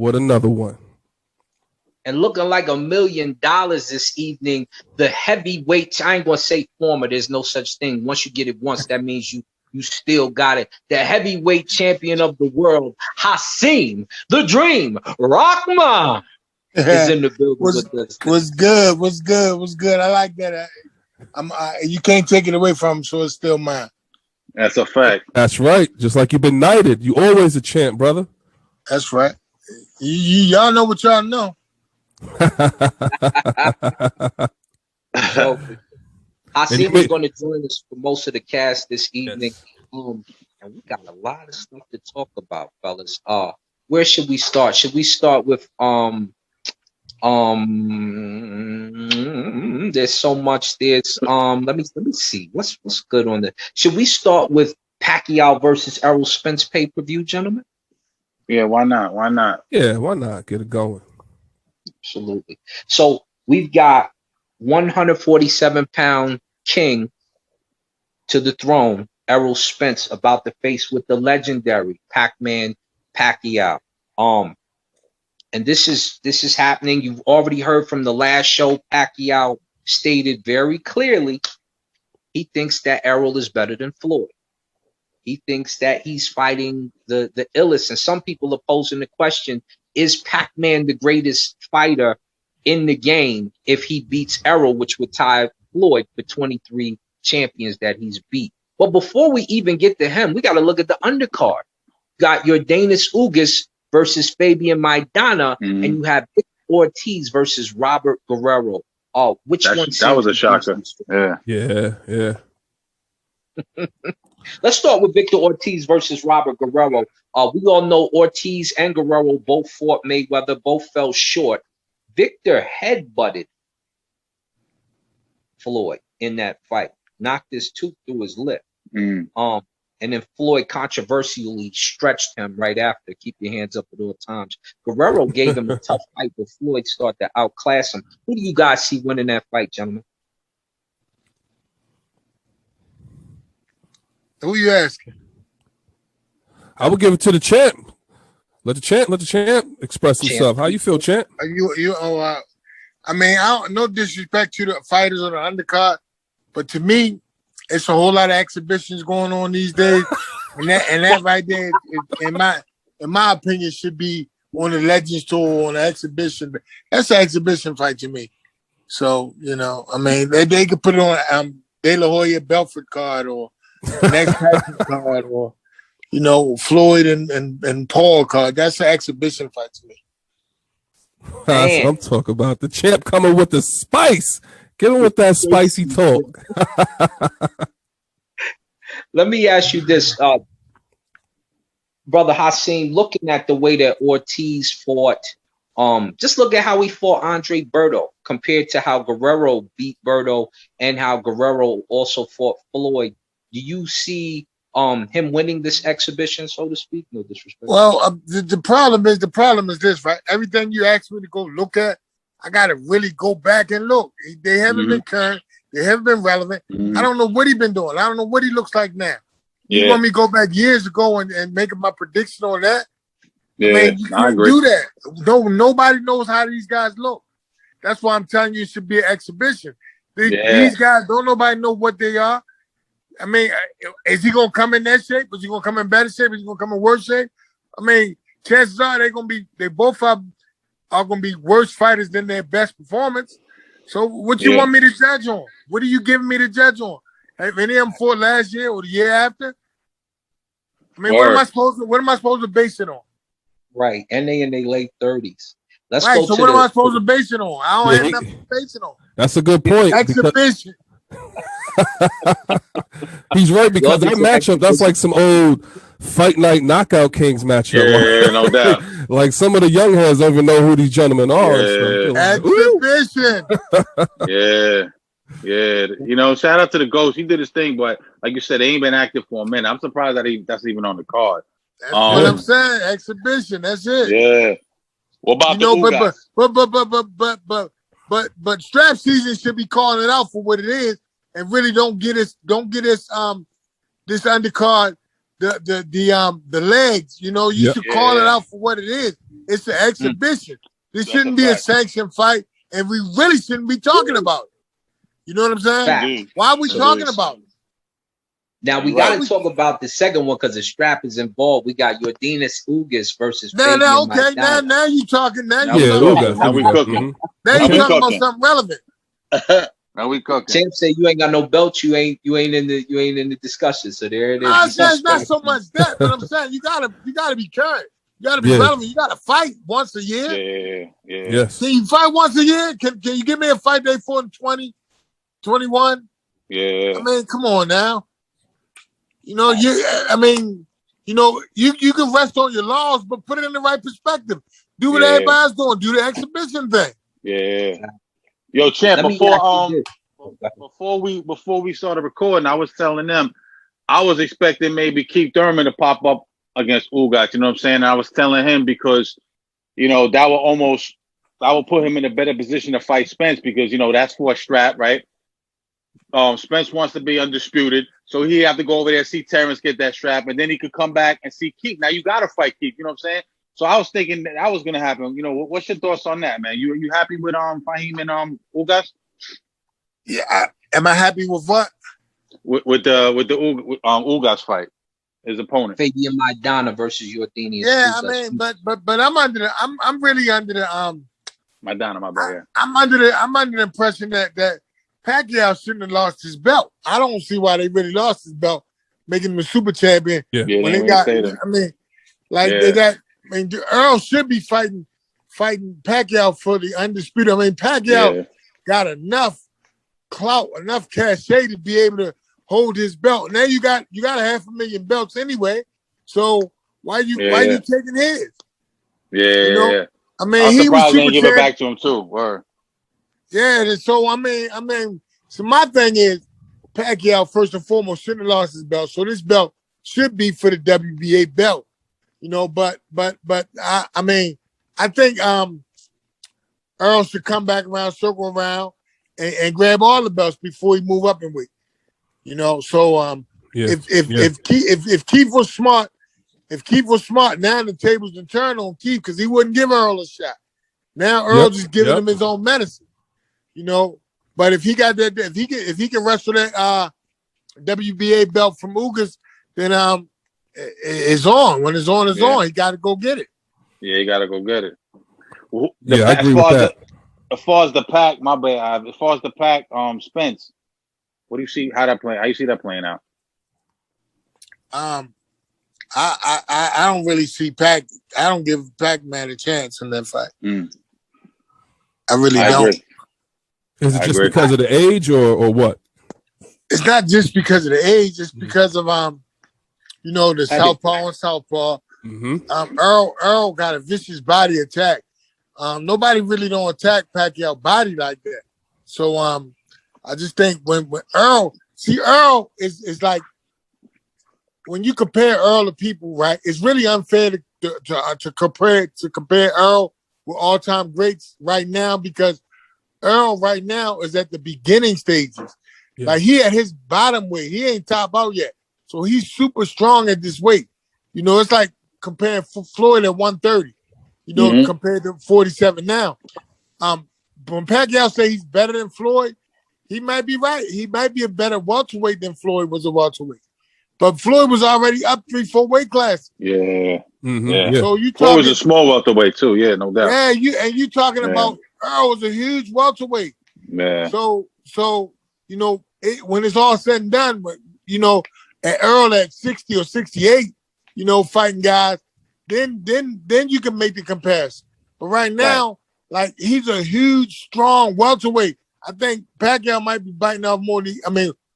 What another one? And looking like $1 million this evening, the heavyweight, I ain't gonna say former, there's no such thing. Once you get it once, that means you still got it. The heavyweight champion of the world, Hasim, the Dream, Rahman, is in the building with us. What's good? I like that. You can't take it away from him, so it's still mine. That's a fact. That's right. Just like you've been knighted. You always a champ, brother. That's right. Y'all know what y'all know. So, Hasim is going to join us for most of the cast this evening. Yes. And we got a lot of stuff to talk about, fellas. Where should we start? Should we start with there's so much. There's let me see. What's good on the. Should we start with Pacquiao versus Errol Spence pay-per-view, gentlemen? Yeah, why not? Why not? Yeah, why not? Get it going. Absolutely. So we've got 147-pound king to the throne, Errol Spence, about to face with the legendary Pac-Man Pacquiao. And this is happening. You've already heard from the last show. Pacquiao stated very clearly he thinks that Errol is better than Floyd. He thinks that he's fighting the illest. And some people are posing the question, is Pac-Man the greatest fighter in the game if he beats Errol, which would tie Floyd for 23 champions that he's beat? But before we even get to him, we got to look at the undercard. Got your Danis Ugas versus Fabian Maidana, and you have Victor Ortiz versus Robert Guerrero. Oh, that was a shocker. Yeah. Let's start with Victor Ortiz versus Robert Guerrero. We all know Ortiz and Guerrero both fought Mayweather, both fell short. Victor headbutted Floyd in that fight, knocked his tooth through his lip. And then Floyd controversially stretched him right after. Keep your hands up at all times. Guerrero gave him a tough fight, but Floyd started to outclass him. Who do you guys see winning that fight, gentlemen? Who you asking? I would give it to the champ. Let the champ express himself. How you feel, champ? I mean, I don't, no disrespect to the fighters on the undercard, but to me, it's a whole lot of exhibitions going on these days, and that right there, in my opinion, should be on the Legends Tour on the exhibition. That's an exhibition fight to me. So I mean, they could put it on De La Hoya Belfort card or next Tyson card or Floyd and Paul card. That's an exhibition fight to me. That's what I'm talking about. The champ coming with the spice. Get him with that spicy talk. Let me ask you this, Brother Hasim, looking at the way that Ortiz fought, just look at how he fought Andre Berto compared to how Guerrero beat Berto and how Guerrero also fought Floyd. Do you see him winning this exhibition, so to speak? No disrespect. Well, the problem is this, right? Everything you ask me to go look at, I gotta really go back and look. They haven't been current. They haven't been relevant. I don't know what he's been doing. I don't know what he looks like now. You want me to go back years ago and make my prediction on that? Yeah, I mean, you can't do that. Nobody knows how these guys look. That's why I'm telling you it should be an exhibition. These guys, don't nobody know what they are. I mean, is he gonna come in that shape? Is he gonna come in better shape? Is he gonna come in worse shape? I mean, chances are they both are gonna be worse fighters than their best performance. So what you want me to judge on? What are you giving me to judge on? Have any of them fought last year or the year after? I mean, what am I supposed to base it on? Right, and they in their late 30s. What am I supposed to base it on? I don't have nothing to base it on. That's a good point. Exhibition. He's right, because that matchup, that's like some old Fight Night Knockout Kings matchup. Yeah, no doubt. Like some of the young heads don't even know who these gentlemen are. Yeah. Exhibition. Yeah. Shout out to the Ghost. He did his thing, but like you said, they ain't been active for a minute. I'm surprised that's even on the card. That's what I'm saying. Exhibition. That's it. Yeah. What about but strap season should be calling it out for what it is, and really don't get us this undercard the legs. You know, you should call it out for what it is. It's an exhibition. This shouldn't be a sanctioned fight, and we really shouldn't be talking about it. You know what I'm saying? Why are we talking about it? Now we got to talk about the second one because the strap is involved. We got Yordenis Ugas versus now you talking. Now you talking. Now we cooking. Now you talking about something relevant. Now we cooking. Champ say you ain't got no belt. You ain't in the discussion. So there it is. No, it's not so much that, but I'm saying you gotta be current. You gotta be relevant. You gotta fight once a year. Yeah. Yes. Can you fight once a year? Can you give me a fight day for 20, 21? Yeah. I mean, come on now. You know, you can rest on your laws, but put it in the right perspective. Do what everybody's doing. Do the exhibition thing. Yeah. Yo, Champ, before we started recording, I was telling them I was expecting maybe Keith Thurman to pop up against Ugas. You know what I'm saying? I was telling him because, you know, that would put him in a better position to fight Spence because, you know, that's for a strap, right? Spence wants to be undisputed, so he have to go over there, see Terrence get that strap, and then he could come back and see Keith. Now you got to fight Keith. You know what I'm saying? So I was thinking that was going to happen. You know, what's your thoughts on that, man? You happy with Fahim and Ugas? Yeah. Am I happy with what? With the Ugas fight, his opponent. Fabian Maidana versus Yordenis. Yeah, I mean, but I'm really under the Maidana, my bad. I'm under the impression that Pacquiao shouldn't have lost his belt. I don't see why they really lost his belt, making him a super champion. Yeah, when they got, they got. I mean, Earl should be fighting Pacquiao for the undisputed. I mean, Pacquiao got enough clout, enough cachet to be able to hold his belt. Now you got 500,000 belts anyway. So why you taking his? Yeah, you know? yeah. I mean, I'm he was surprised they didn't give it champion. back to him too. Word. Yeah, so I mean, so my thing is Pacquiao first and foremost shouldn't have lost his belt. So this belt should be for the WBA belt, you know. But I mean, I think Earl should come back around, circle around, and grab all the belts before he move up in weight, you know. So if Keith was smart, now the tables can turn on Keith because he wouldn't give Earl a shot. Now Earl just giving him his own medicine. You know, but if he got that, if he can wrestle that WBA belt from Ugas, then it's on. When it's on, it's on. He got to go get it. Yeah, he got to go get it. I agree with that. As far as the pack, my bad. As far as the pack, Spence, what do you see? How you see that playing out? I don't really see Pac. I don't give Pac-Man a chance in that fight. I really don't. Agree. Is it just because of the age or what? It's not just because of the age. It's because of the southpaw and southpaw. Earl got a vicious body attack. Nobody really don't attack Pacquiao body like that. So I just think when Earl is like when you compare Earl to people, right? It's really unfair to compare Earl with all-time greats right now because Earl right now is at the beginning stages. Yeah. Like he at his bottom weight. He ain't top out yet. So he's super strong at this weight. You know, it's like comparing Floyd at 130, compared to 47 now. When Pacquiao say he's better than Floyd, he might be right. He might be a better welterweight than Floyd was a welterweight. But Floyd was already up 3-4 weight classes. Yeah. Yeah. So you Floyd was a small welterweight too. Yeah, no doubt. Yeah, you talking about Earl was a huge welterweight. Yeah. So when it's all said and done, at Earl at 60 or 68, fighting guys, then you can make the comparison. But right now, like he's a huge, strong welterweight. I think Pacquiao might be biting off more than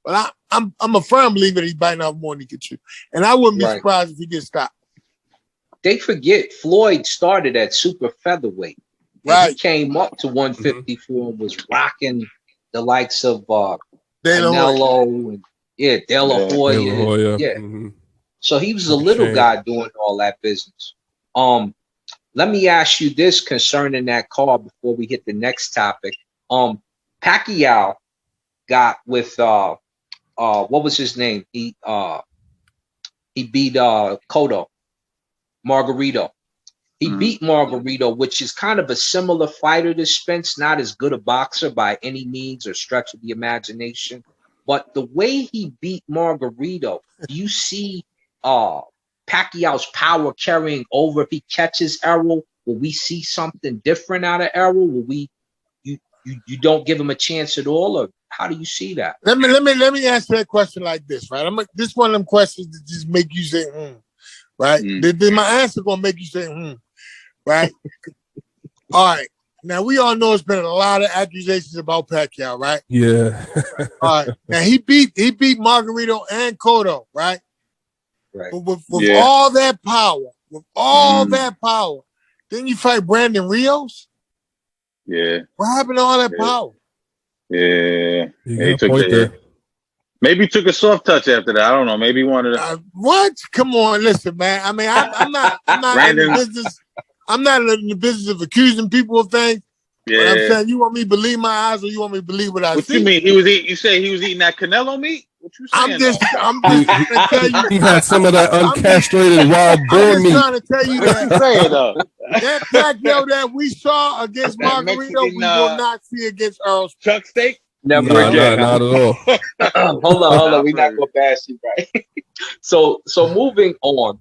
but I'm a firm believer he's biting off more than he can chew. And I wouldn't be surprised if he gets stopped. They forget Floyd started at super featherweight. Right. He came up to 154 and was rocking the likes of Canelo and De La Hoya. So he was a little guy doing all that business. Let me ask you this concerning that card before we hit the next topic. Pacquiao got with what was his name? He He beat Cotto, Margarito. He beat Margarito, which is kind of a similar fighter to Spence, not as good a boxer by any means or stretch of the imagination. But the way he beat Margarito, do you see Pacquiao's power carrying over? If he catches Errol, will we see something different out of Errol? Will we you don't give him a chance at all, or how do you see that? Let me answer that question like this, right? This one of them questions that just make you say, right? My answer gonna make you say, right? All right. Now we all know it's been a lot of accusations about Pacquiao, right? Yeah. All right. Now he beat Margarito and Cotto, right? Right. But with all that power, didn't you fight Brandon Rios? Yeah. What happened to all that power? Yeah. He took it. Maybe he took a soft touch after that. I don't know. Maybe he wanted to. What? Come on, listen, man. I mean, I'm not in the business. I'm not in the business of accusing people of things. Yeah. But I'm saying, you want me to believe my eyes, or you want me to believe what I see? What you mean? You say he was eating that Canelo meat? What you saying? I'm just trying to tell you. He had some of that uncastrated wild boar meat. I'm just trying to tell you that. What you saying, though? That Pacquiao that we saw against Margarito, we will not see against Earl. Chuck steak? Never again. Not at all. Hold on. We're not gonna bash you, right? So moving on.